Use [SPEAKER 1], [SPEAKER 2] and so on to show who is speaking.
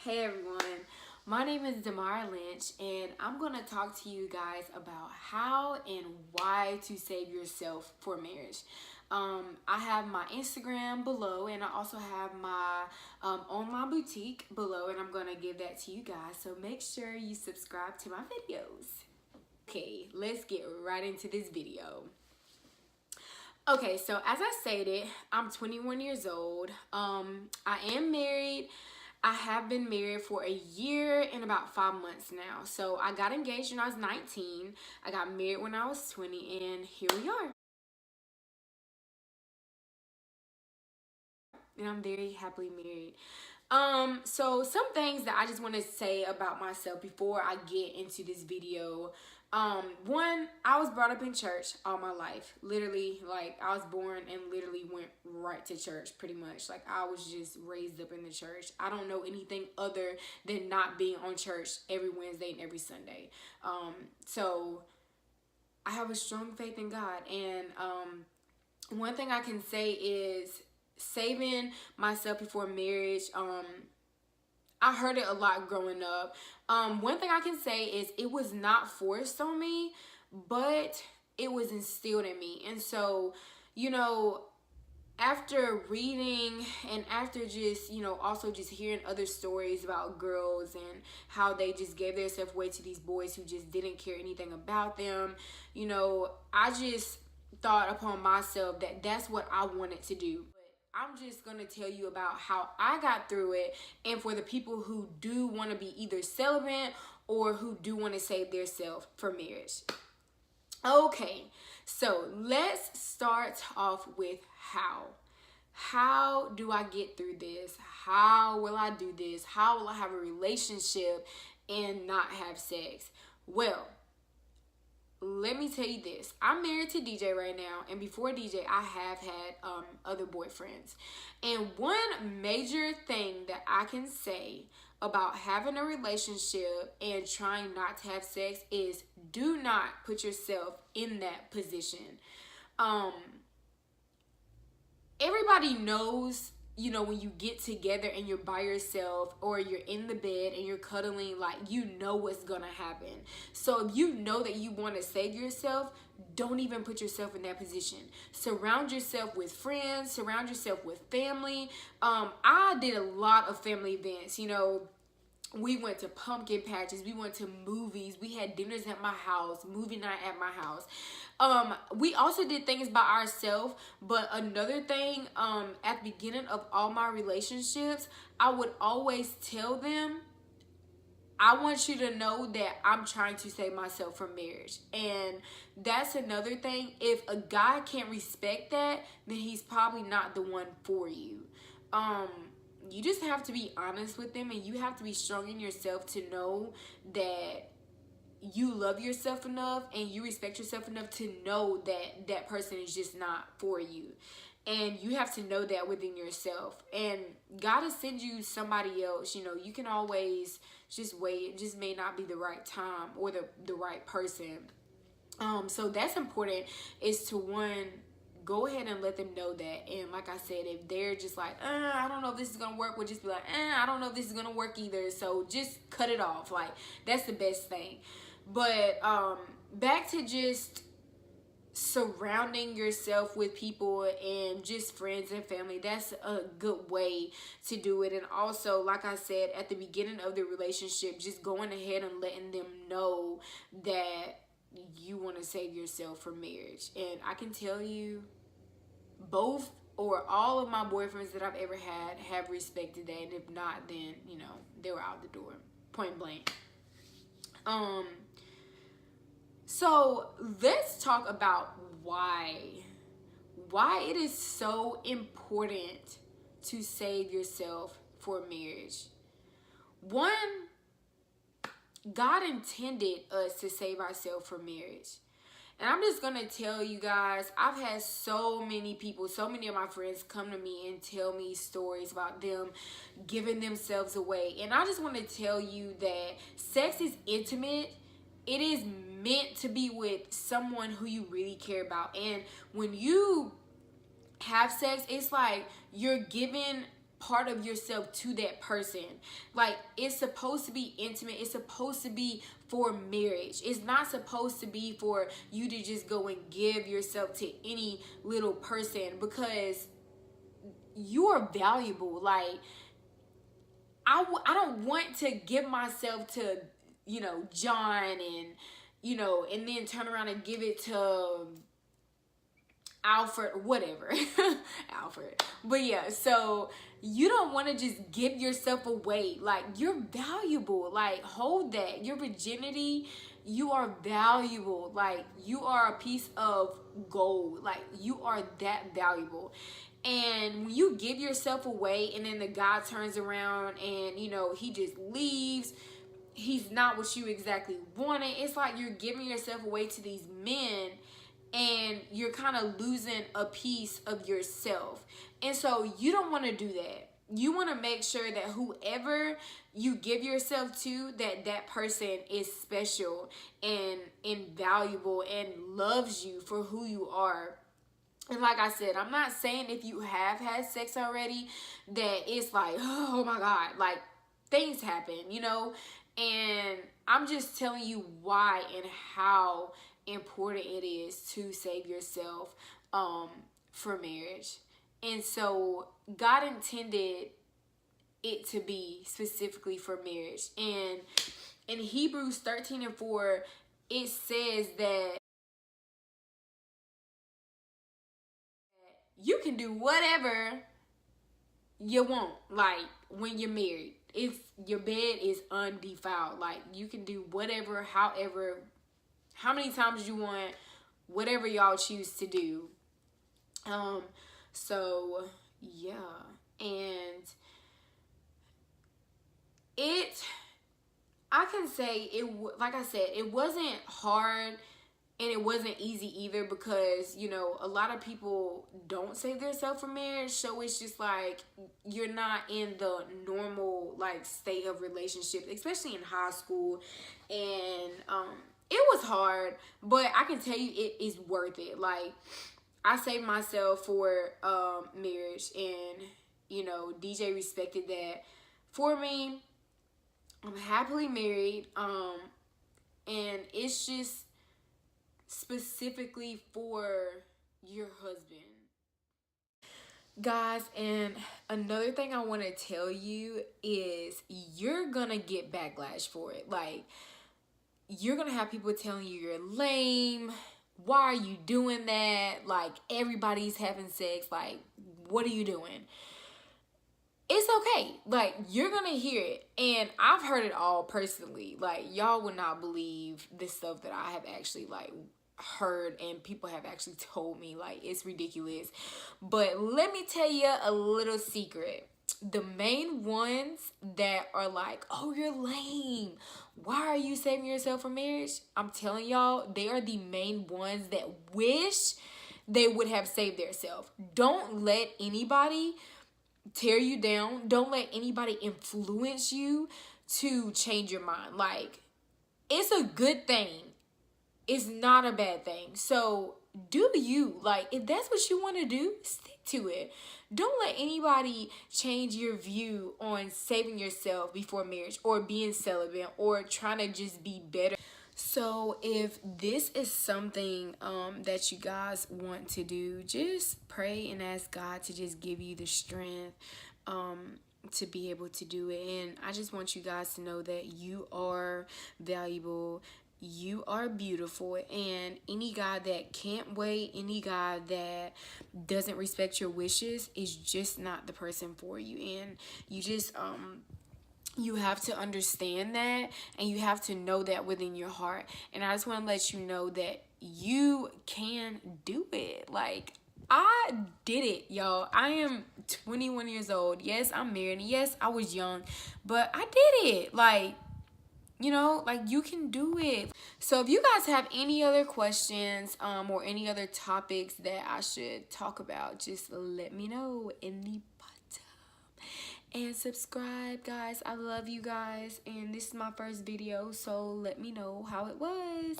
[SPEAKER 1] Hey everyone, my name is Damara Lynch and I'm going to talk to you guys about how and why to save yourself for marriage. I have my Instagram below and I also have my online boutique below, and I'm going to give that to you guys, so make sure you subscribe to my videos. Okay, let's get right into this video. Okay, so as I stated, I'm 21 years old. I am married. I have been married for a year and about 5 months now. So I got engaged when I was 19. I got married when I was 20, and here we are. And I'm very happily married. So some things that I just want to say about myself before I get into this video. One, I was brought up in church all my life. Literally, like, I was born and literally went right to church pretty much. Like, I was just raised up in the church. I don't know anything other than not being on church every Wednesday and every Sunday. So I have a strong faith in God. And one thing I can say is saving myself before marriage. I heard it a lot growing up. One thing I can say is it was not forced on me, but it was instilled in me. And so, after reading and after just, also just hearing other stories about girls and how they just gave themselves away to these boys who just didn't care anything about them, I just thought upon myself that that's what I wanted to do. I'm just going to tell you about how I got through it, and for the people who do want to be either celibate or who do want to save themselves for marriage. Okay, so let's start off with how. How do I get through this? How will I do this? How will I have a relationship and not have sex? Well, let me tell you this. I'm married to DJ right now, and before DJ, I have had other boyfriends. And one major thing that I can say about having a relationship and trying not to have sex is do not put yourself in that position. Everybody knows, when you get together and you're by yourself or you're in the bed and you're cuddling, like, what's gonna happen. So if you know that you want to save yourself, don't even put yourself in that position. Surround yourself with friends, surround yourself with family. I did a lot of family events. We went to pumpkin patches, we went to movies, we had dinners at my house, movie night at my house. We also did things by ourselves, but another thing, at the beginning of all my relationships, I would always tell them, I want you to know that I'm trying to save myself from marriage. And that's another thing. If a guy can't respect that, then he's probably not the one for you. You just have to be honest with them, and you have to be strong in yourself to know that you love yourself enough and you respect yourself enough to know that that person is just not for you. And you have to know that within yourself. And God will send you somebody else. You can always just wait. It just may not be the right time or the right person. So that's important, is to, one, go ahead and let them know that. And like I said, if they're just like, I don't know if this is gonna work, we'll just be like, I don't know if this is gonna work either. So just cut it off. Like, that's the best thing. But back to just surrounding yourself with people and just friends and family. That's a good way to do it. And also, like I said, at the beginning of the relationship, just going ahead and letting them know that you want to save yourself for marriage. And I can tell you, both or all of my boyfriends that I've ever had have respected that. And if not, then, they were out the door, point blank. So let's talk about why it is so important to save yourself for marriage. One, God intended us to save ourselves for marriage. And I'm just going to tell you guys, I've had so many people, so many of my friends come to me and tell me stories about them giving themselves away. And I just want to tell you that sex is intimate. It is meant to be with someone who you really care about. And when you have sex, it's like you're giving part of yourself to that person. Like, it's supposed to be intimate. It's supposed to be for marriage. It's not supposed to be for you to just go and give yourself to any little person, because you are valuable. Like, I don't want to give myself to, you know, John, and, you know, and then turn around and give it to Alfred, whatever. Alfred. But yeah, so you don't want to just give yourself away. Like, you're valuable. Like, hold that. Your virginity, you are valuable. Like, you are a piece of gold. Like, you are that valuable. And when you give yourself away and then the guy turns around and, you know, he just leaves, he's not what you exactly wanted. It's like you're giving yourself away to these men, and you're kind of losing a piece of yourself. And so you don't want to do that. You want to make sure that whoever you give yourself to, that person is special and invaluable and loves you for who you are. And like I said, I'm not saying if you have had sex already that it's like, oh my God, like, things happen, you know? And I'm just telling you why and how important it is to save yourself for marriage. And so God intended it to be specifically for marriage. And in Hebrews 13:4, it says that you can do whatever you want, like, when you're married. If your bed is undefiled, like, you can do whatever, however, how many times you want, whatever y'all choose to do. So yeah, and I can say like I said, it wasn't hard. And it wasn't easy either, because, you know, a lot of people don't save themselves for marriage. So it's just like, you're not in the normal, like, state of relationship, especially in high school. And it was hard, but I can tell you it is worth it. Like, I saved myself for marriage, and, you know, DJ respected that for me. I'm happily married. And it's just specifically for your husband. Guys, and another thing I want to tell you is you're gonna get backlash for it. Like, you're gonna have people telling you you're lame. Why are you doing that? Like, everybody's having sex. Like, what are you doing? It's okay. Like, you're gonna hear it. And I've heard it all personally. Like, y'all would not believe the stuff that I have actually, like, heard and people have actually told me. Like, it's ridiculous. But let me tell you a little secret. The main ones that are like, oh, you're lame, why are you saving yourself for marriage? I'm telling y'all, they are the main ones that wish they would have saved themselves. Don't let anybody tear you down. Don't let anybody influence you to change your mind. Like, it's a good thing. It's not a bad thing. So do you. Like, if that's what you want to do, stick to it. Don't let anybody change your view on saving yourself before marriage, or being celibate, or trying to just be better. So if this is something that you guys want to do, just pray and ask God to just give you the strength to be able to do it. And I just want you guys to know that you are valuable. You are beautiful, and any guy that can't wait, any guy that doesn't respect your wishes is just not the person for you. And you just you have to understand that, and you have to know that within your heart. And I just want to let you know that you can do it. Like, I did it, y'all. I am 21 years old. Yes, I'm married. Yes, I was young, but I did it. Like, you know, like, you can do it. So if you guys have any other questions or any other topics that I should talk about, just let me know in the bottom. And subscribe, guys. I love you guys. And this is my first video, so let me know how it was.